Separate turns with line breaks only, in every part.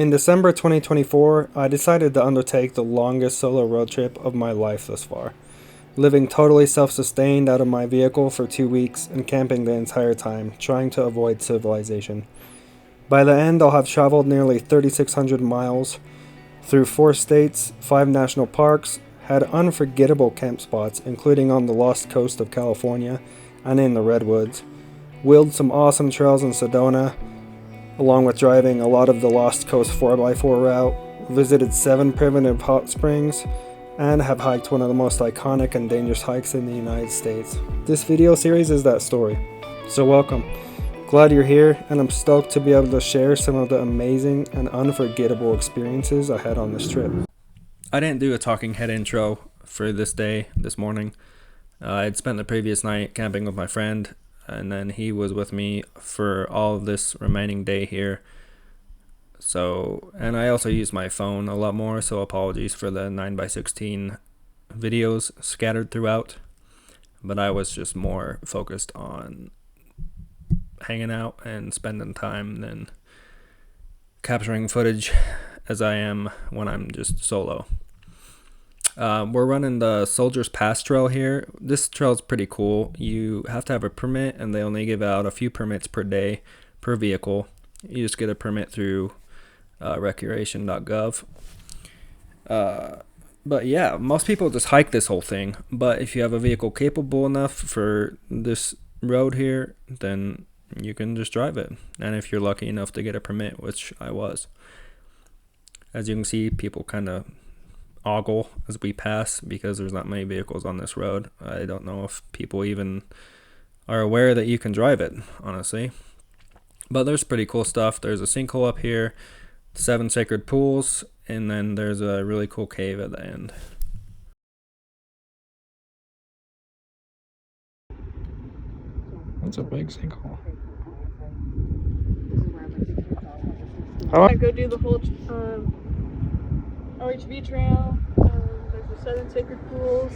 In December 2024, I decided to undertake the longest solo road trip of my life thus far, living totally self-sustained out of my vehicle for 2 weeks and camping the entire time, trying to avoid civilization. By the end, I'll have traveled nearly 3,600 miles through 4 states, 5 national parks, had unforgettable camp spots, including on the lost coast of California and in the Redwoods, wheeled some awesome trails in Sedona, along with driving a lot of the Lost Coast 4x4 route, visited 7 primitive hot springs, and have hiked one of the most iconic and dangerous hikes in the United States. This video series is that story. So welcome. Glad you're here, and I'm stoked to be able to share some of the amazing and unforgettable experiences I had on this trip. I didn't do a talking head intro for this morning. I'd spent the previous night camping with my friend, and then he was with me for all of this remaining day here. So, and I also used my phone a lot more, so apologies for the 9x16 videos scattered throughout. But I was just more focused on hanging out and spending time than capturing footage as I am when I'm just solo. We're running the Soldier's Pass trail here. This trail is pretty cool. You have to have a permit, and they only give out a few permits per day per vehicle. You just get a permit through recreation.gov. But yeah, most people just hike this whole thing. But if you have a vehicle capable enough for this road here, then you can just drive it. And if you're lucky enough to get a permit, which I was. As you can see, people kind of ogle as we pass because there's not many vehicles on this road. I don't know if people even are aware that you can drive it, honestly. But there's pretty cool stuff. There's a sinkhole up here, 7 sacred pools, and then there's a really cool cave at the end. That's a big sinkhole.
I go do the whole OHV trail. There's the 7 sacred pools.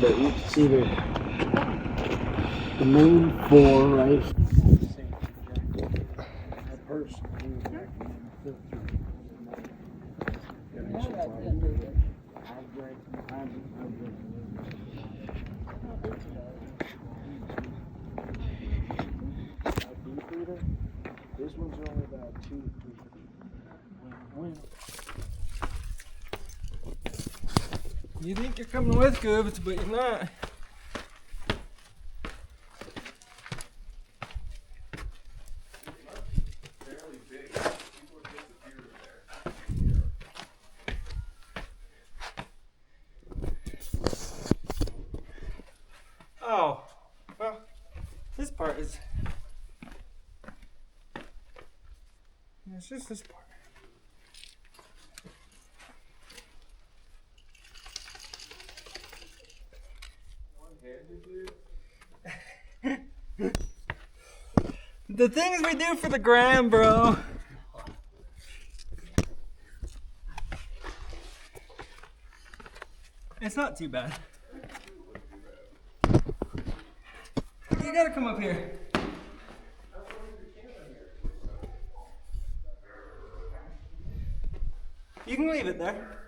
But you can see the main 4, right? This one's only about 2 to 3 feet.
You think you're coming with Goobs, but you're not. Oh, well, this part is. It's just this part. The things we do for the gram, bro. It's not too bad. You gotta come up here. You can leave it there.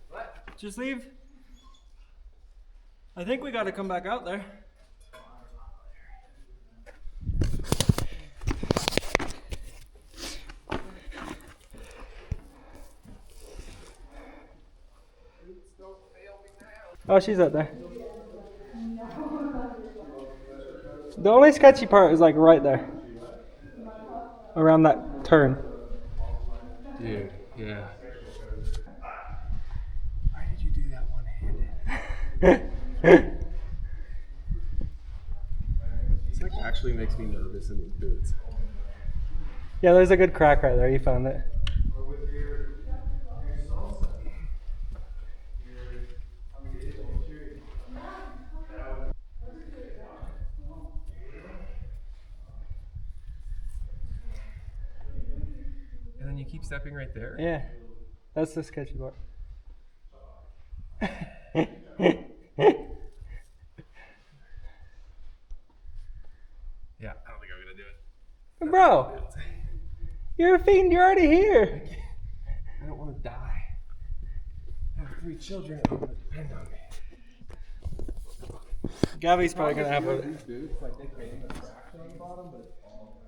What? Just leave I think we got to come back out there. Oh, she's out there. The only sketchy part is like right there. Around that turn.
Dude, yeah. Why did you do that one-handed? This like actually makes me nervous in these boots.
Yeah, there's a good crack right there. You found it.
And then you keep stepping right there.
Yeah, that's the sketchy part.
Yeah, I don't think I'm gonna do it.
Bro, you're a fiend. You're already here.
I don't want to die. I have 3 children that depend on me.
Gabby's probably gonna have a.
These boots, like they came with traction on the bottom, but it's all.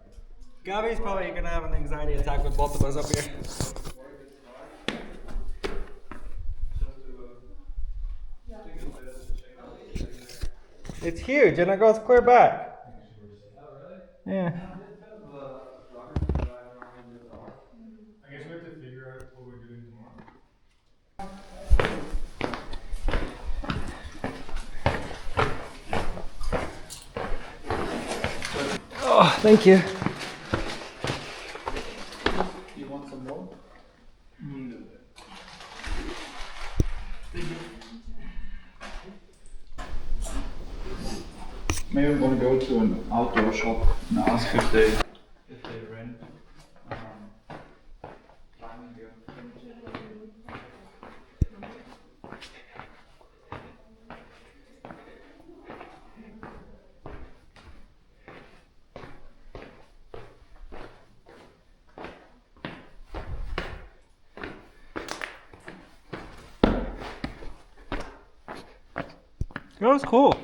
Gabby's probably gonna have an anxiety attack with both of us up here. It's huge and it goes clear back. Yeah.
I guess we have to figure out what we're doing tomorrow.
Oh, thank you.
You want some more? Maybe I'm gonna go to an outdoor shop and ask if they rent climbing gear.
That was cool.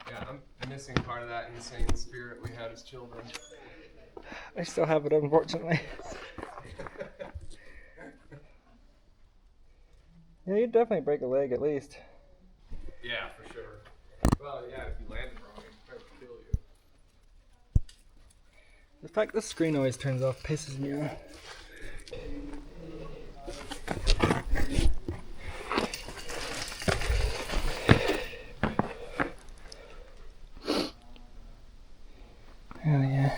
Yeah, I'm missing part of that insane spirit we had as children.
I still have it, unfortunately. Yeah, you'd definitely break a leg at least.
Yeah, for sure. Well, yeah, if you landed wrong, it might kill you.
The fact the screen always turns off pisses me off. Hell yeah.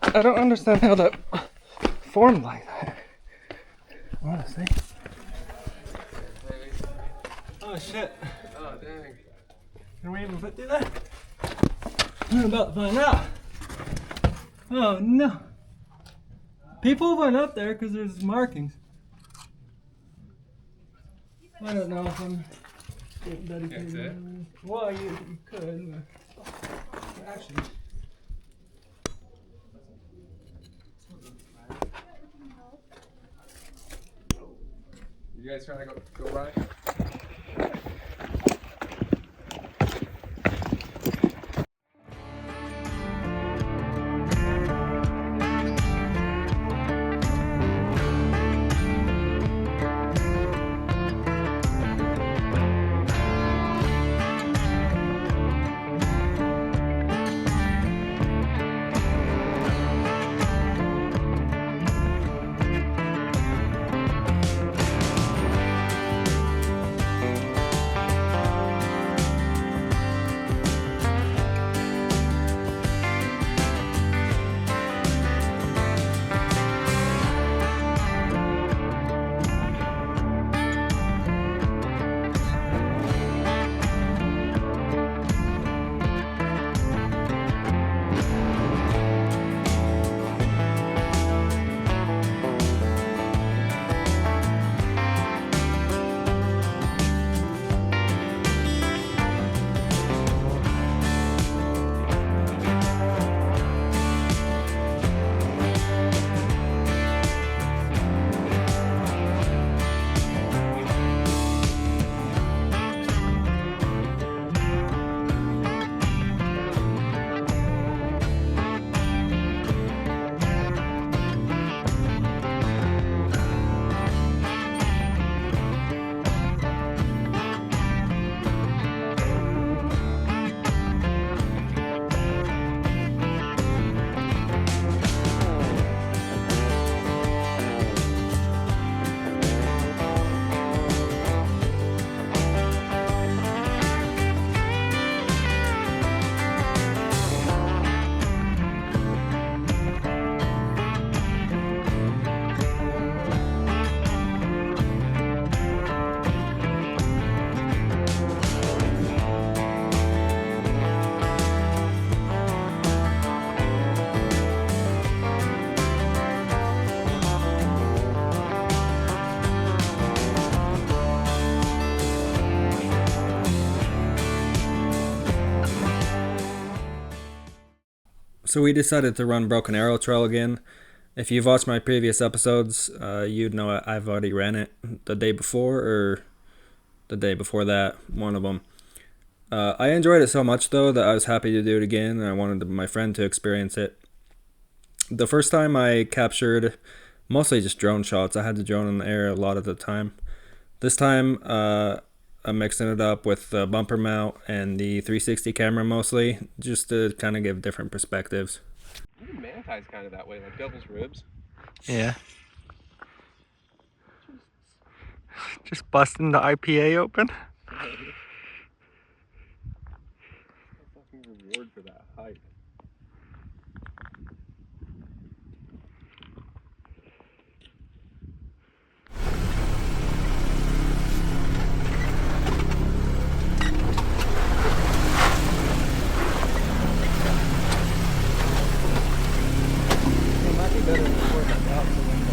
I don't understand how that formed like that. Honestly. Oh shit.
Oh, dang.
Can we even fit through that? We're about to find out. Oh no. People went up there because there's markings. I don't know if I'm getting dedicated.
That's it?
Well, you could. But actually.
You guys trying to go ride?
So we decided to run Broken Arrow Trail again. If you've watched my previous episodes, you'd know I've already ran it the day before or the day before that, one of them. I enjoyed it so much though that I was happy to do it again, and I wanted my friend to experience it. The first time I captured mostly just drone shots. I had the drone in the air a lot of the time. This time I'm mixing it up with the bumper mount and the 360 camera mostly, just to kind of give different perspectives.
Even Mantai's kind of that way, like devil's ribs.
Yeah. Just busting the IPA open.
Fucking reward for that hike.
It might be better to record like out the window.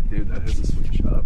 Dude, that is a sweet shot.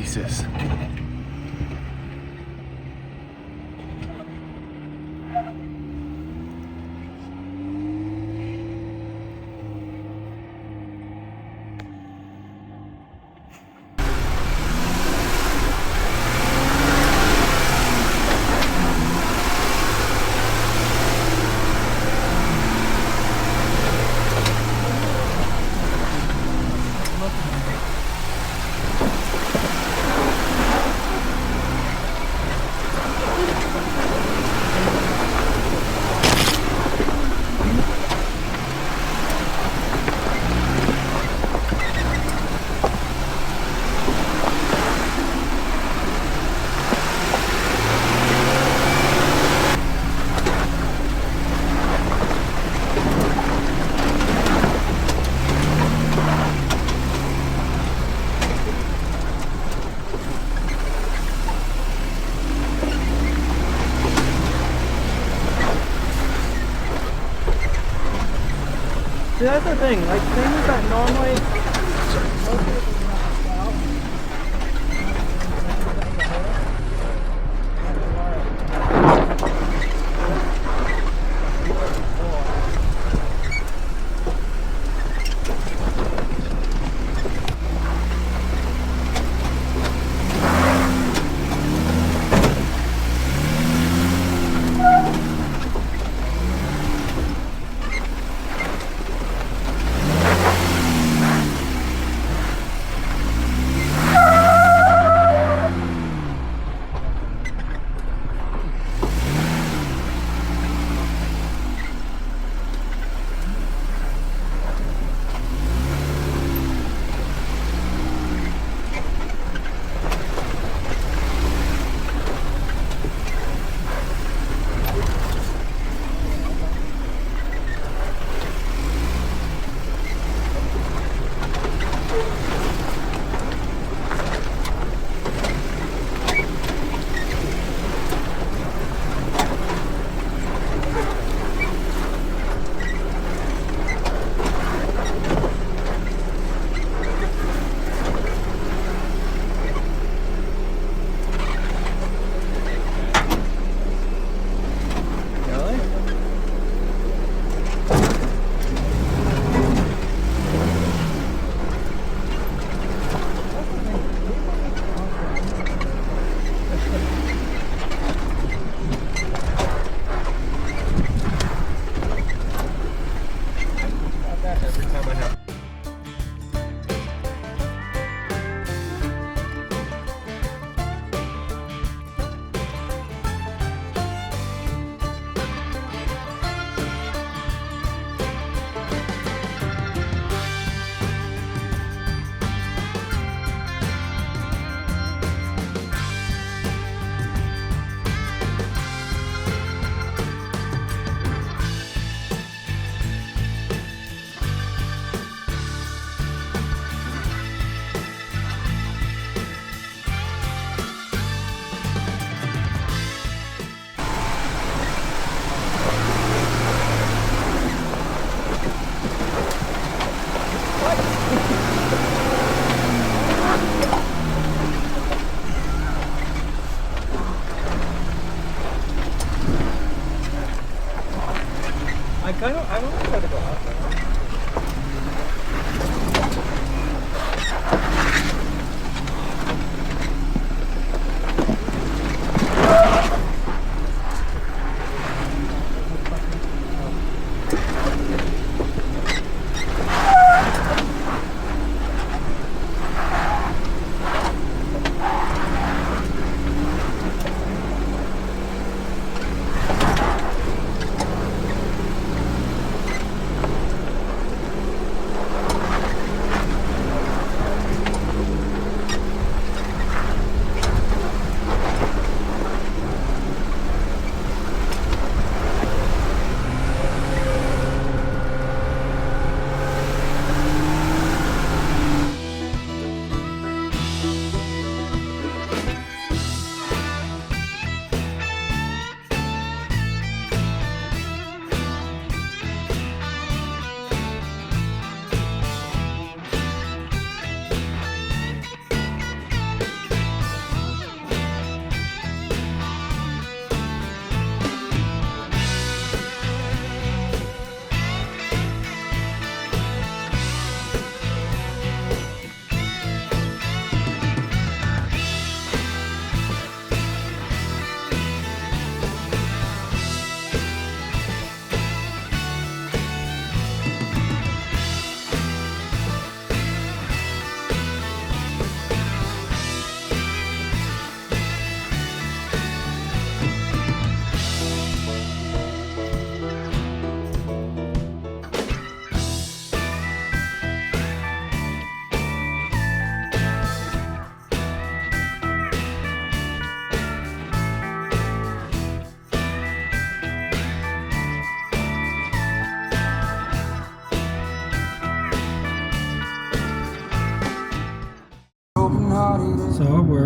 Jesus.
See, that's the thing. Like things that normally most people do not sell. I want to try to go out there.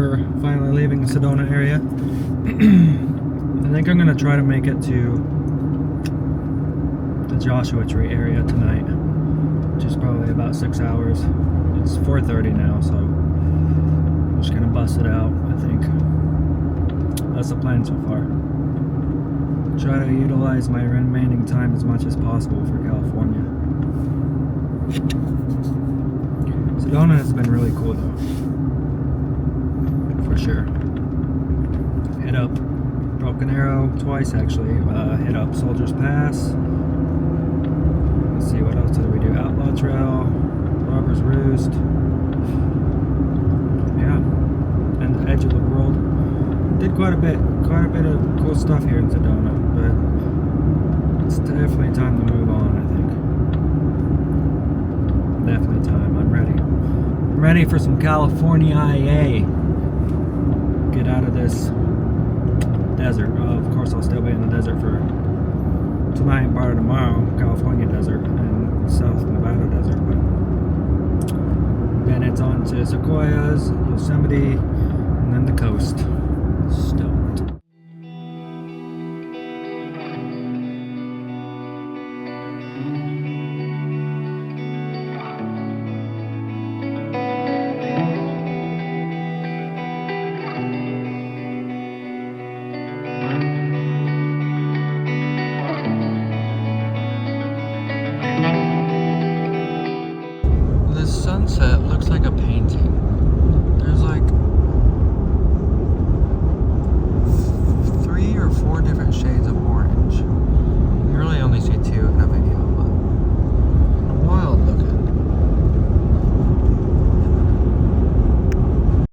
we're finally leaving the Sedona area. I think I'm gonna try to make it to the Joshua Tree area tonight, which is probably about 6 hours. It's 4:30 now, so I'm just gonna bust it out, I think. That's the plan so far. Try to utilize my remaining time as much as possible for California. Sedona has been really cool though, for sure. Hit up Broken Arrow twice actually. Hit up Soldier's Pass. Let's see, what else did we do? Outlaw Trail, Robber's Roost. Yeah, and the Edge of the World. Did quite a bit of cool stuff here in Sedona, but it's definitely time to move on, I think. Definitely time. I'm ready. I'm ready for some California IA. Get out of this desert. Of course, I'll still be in the desert for tonight and part of tomorrow. California desert and South Nevada desert, but then it's on to Sequoias, Yosemite, and then the coast. Stoked. This sunset looks like a painting. There's like 3 or 4 different shades of orange.